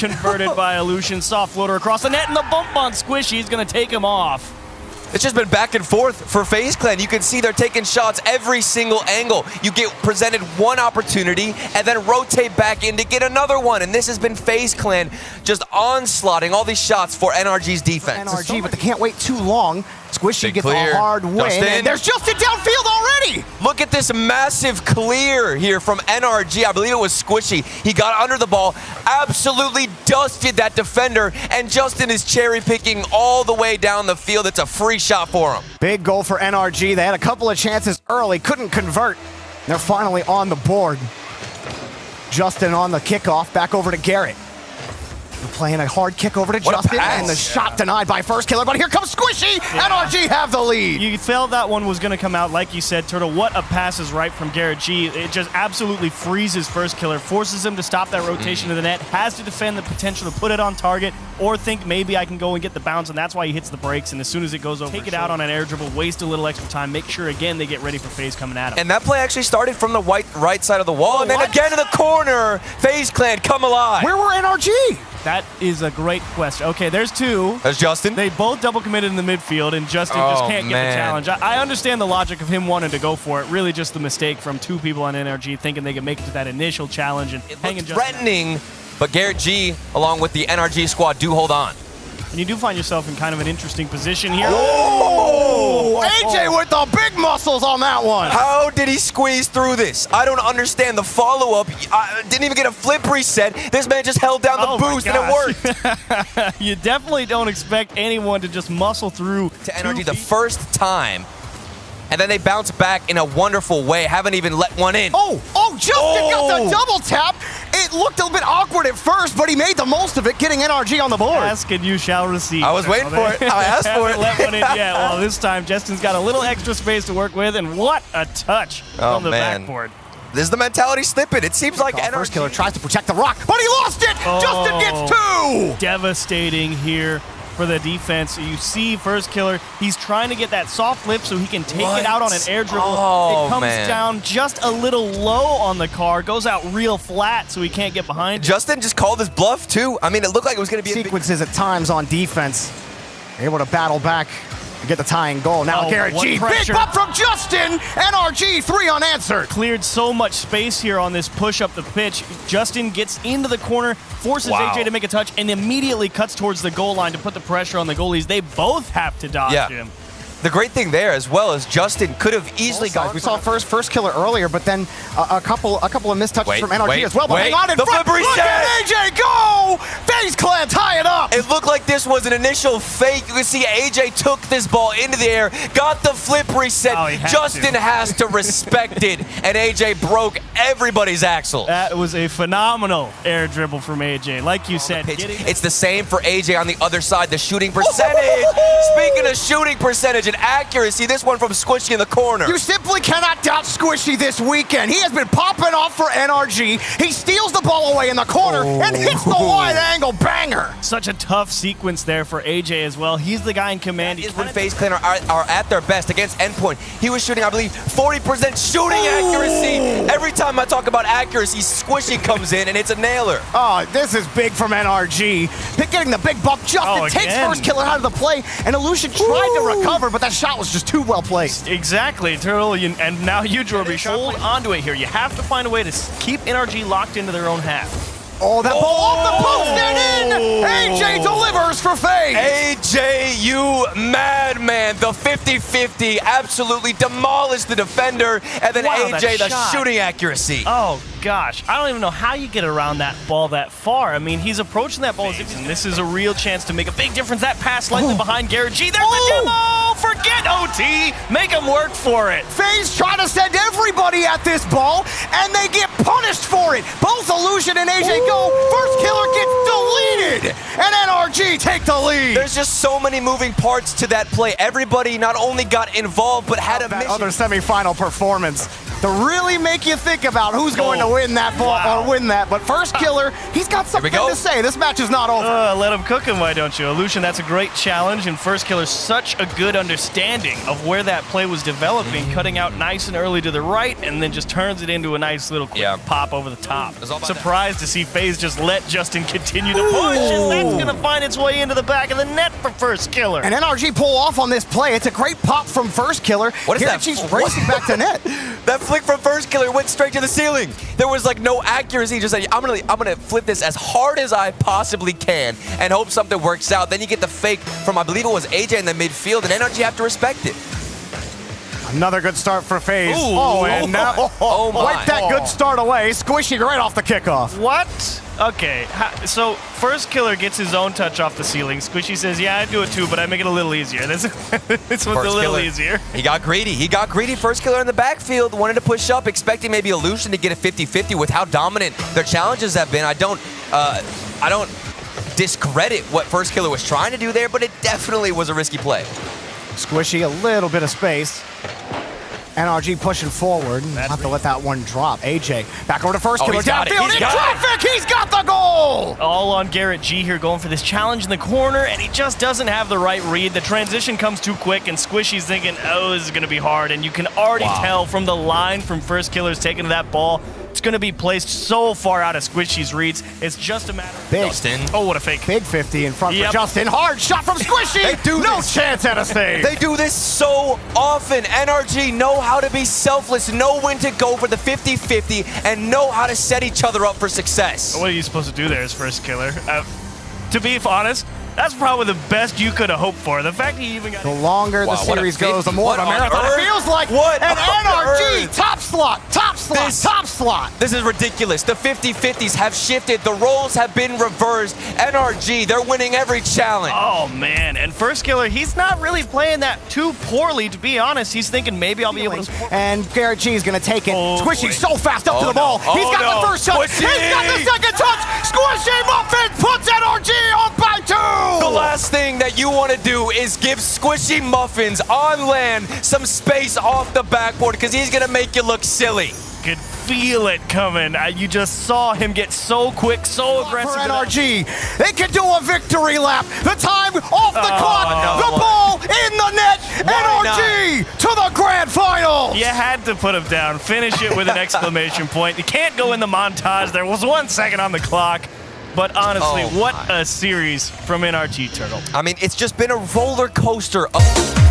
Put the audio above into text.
converted by Illusion. Soft floater across the net, and the bump on Squishy is going to take him off. It's just been back and forth for FaZeClan. You can see they're taking shots every single angle. You get presented one opportunity and then rotate back in to get another one. And this has been FaZeClan just onslaughting all these shots for NRG's defense. NRG, but they can't wait too long. Squishy gets a hard win. Justin. There's Justin downfield already! Look at this massive clear here from NRG. I believe it was Squishy. He got under the ball, absolutely dusted that defender, and Justin is cherry picking all the way down the field. It's a free shot for him. Big goal for NRG. They had a couple of chances early, couldn't convert. They're finally on the board. Justin on the kickoff, back over to Garrett. Playing a hard kick over to Justin, and the shot denied by First Killer, but here comes Squishy! NRG have the lead! You felt that one was going to come out, like you said, Turtle. What a pass is right from Garrett G. It just absolutely freezes First Killer, forces him to stop that rotation to the net, has to defend the potential to put it on target, or think maybe I can go and get the bounce, and that's why he hits the brakes, and as soon as it goes over, take it out on an air dribble, waste a little extra time, make sure, again, they get ready for FaZe coming at him. And that play actually started from the right side of the wall, and then again in the corner, FaZeClan come alive. Where were NRG? That is a great question. Okay, there's two. There's Justin. They both double committed in the midfield, and Justin just can't get the challenge. I understand the logic of him wanting to go for it. Really just the mistake from two people on NRG thinking they could make it to that initial challenge and hanging Justin. Threatening, but Garrett G, along with the NRG squad, do hold on. And you do find yourself in kind of an interesting position here. Oh! AJ with the big muscles on that one. How did he squeeze through this? I don't understand the follow-up. Didn't even get a flip reset. This man just held down the boost and it worked. You definitely don't expect anyone to just muscle through to NRG the first time. And then they bounce back in a wonderful way. Haven't even let one in. Justin got the double tap. It looked a bit awkward at first, but he made the most of it, getting NRG on the board. Ask and you shall receive. I was waiting for it. I asked for it. Let one in yet. Well, this time Justin's got a little extra space to work with, and what a touch from the backboard. This is the mentality snippet. It seems like NRG. First Killer tries to protect the rock, but he lost it. Justin gets two. Devastating here for the defense. You see First Killer, he's trying to get that soft lip so he can take it out on an air dribble. It comes down just a little low on the car, goes out real flat so he can't get behind it. Justin just called his bluff too. I mean, it looked like it was going to be sequences at times on defense. Able to battle back and get the tying goal. Now Garrett G, big bump from Justin. NRG, 3 unanswered. Cleared so much space here on this push up the pitch. Justin gets into the corner, forces AJ to make a touch, and immediately cuts towards the goal line to put the pressure on the goalies. They both have to dodge him. The great thing there as well is Justin could have easily gone. We saw First Killer earlier, but then a couple of missed touches from NRG as well. But hang on in front. Look at AJ go! FaZeClan tie it up. It looked like this was an initial fake. You can see AJ took this ball into the air, got the flip reset. Justin has to respect it, and AJ broke everybody's axle. That was a phenomenal air dribble from AJ. Like you said, it's the same for AJ on the other side. The shooting percentage. Speaking of shooting percentage and accuracy, this one from Squishy in the corner. You simply cannot doubt Squishy this weekend. He has been popping off for NRG. He steals the ball away in the corner and hits the wide angle banger. Such a tough sequence there for AJ as well. He's the guy in command. Is when FaZeClan are at their best against Endpoint. He was shooting, I believe, 40% shooting accuracy. Every time I talk about accuracy, Squishy comes in and it's a nailer. Oh, this is big from NRG. Getting the big bump. Justin takes First Killer out of the play, and Illusion tried to recover, but that shot was just too well placed. Exactly, Turtle, and now you, Jorby, hold on to it here. You have to find a way to keep NRG locked into their own half. Oh, that ball off the post and in! AJ delivers for FaZe! AJ, you madman. The 50-50 absolutely demolished the defender, and then AJ, the shooting accuracy. Oh, gosh. I don't even know how you get around that ball that far. I mean, he's approaching that ball as if this is a real chance to make a big difference. That pass slightly behind Garrett G. There's the demo! Forget OT! Make him work for it. FaZe trying to send everybody at this ball, and they get punished for it. Both Illusion and AJ go. First Killer gets deleted, and NRG take the lead. There's just so many moving parts to that play. Everybody not only got involved, but had a mission. Other semifinal performance. to really make you think about who's going to win that ball or win that. But first killer, he's got something to say. This match is not over. Let him cook him, why don't you? Illusion, that's a great challenge, and first killer's such a good understanding of where that play was developing, cutting out nice and early to the right, and then just turns it into a nice little quick pop over the top. Surprised to see FaZe just let Justin continue to push, as that's going to find its way into the back of the net for first killer. And NRG pull off on this play. It's a great pop from first killer. What is that? She's racing back to net. That flick from first killer went straight to the ceiling. There was like no accuracy. Just like, I'm gonna flip this as hard as I possibly can and hope something works out. Then you get the fake from, I believe it was AJ in the midfield, and NRG have to respect it. Another good start for FaZe. Ooh. And now wipe that good start away. Squishy right off the kickoff. What? Okay, so first killer gets his own touch off the ceiling. Squishy says, yeah, I do it too, but I make it a little easier. This one's a little easier. He got greedy. He got greedy. First killer in the backfield, wanted to push up, expecting maybe Illusion to get a 50-50 with how dominant their challenges have been. I don't discredit what first killer was trying to do there, but it definitely was a risky play. Squishy, a little bit of space. NRG pushing forward. Have to let that one drop. AJ back over to first killer. Downfield in traffic. He's got the goal. All on Garrett G here, going for this challenge in the corner, and he just doesn't have the right read. The transition comes too quick, and Squishy's thinking, oh, this is going to be hard. And you can already tell from the line from first killer's taking that ball, it's going to be placed so far out of Squishy's reads. It's just a matter of Justin. Oh, what a fake. Big 50 in front for Justin. Hard shot from Squishy. No chance at a save. They do this so often. NRG know how to be selfless, know when to go for the 50-50, and know how to set each other up for success. What are you supposed to do there as first killer? To be honest, that's probably the best you could have hoped for. The fact that you even got... The longer the series goes, the more of a marathon it feels like. And NRG, top slot. This is ridiculous. The 50-50s have shifted. The roles have been reversed. NRG, they're winning every challenge. Oh, man. And first killer, he's not really playing that too poorly, to be honest. He's thinking maybe I'll be able to... And Garrett G is going to take it. Squishy so fast up to the ball. He's got the first touch. He's got the second touch. Squishy Muffin puts NRG on by 2. The last thing that you want to do is give Squishy Muffins on land some space off the backboard, because he's going to make you look silly. Could feel it coming. You just saw him get so quick, so aggressive. For NRG, they can do a victory lap. The time off the clock. The ball in the net. NRG to the grand final. You had to put him down. Finish it with an exclamation point. You can't go in the montage. There was 1 second on the clock. But honestly, what a series from NRG Turtle. I mean, it's just been a roller coaster of...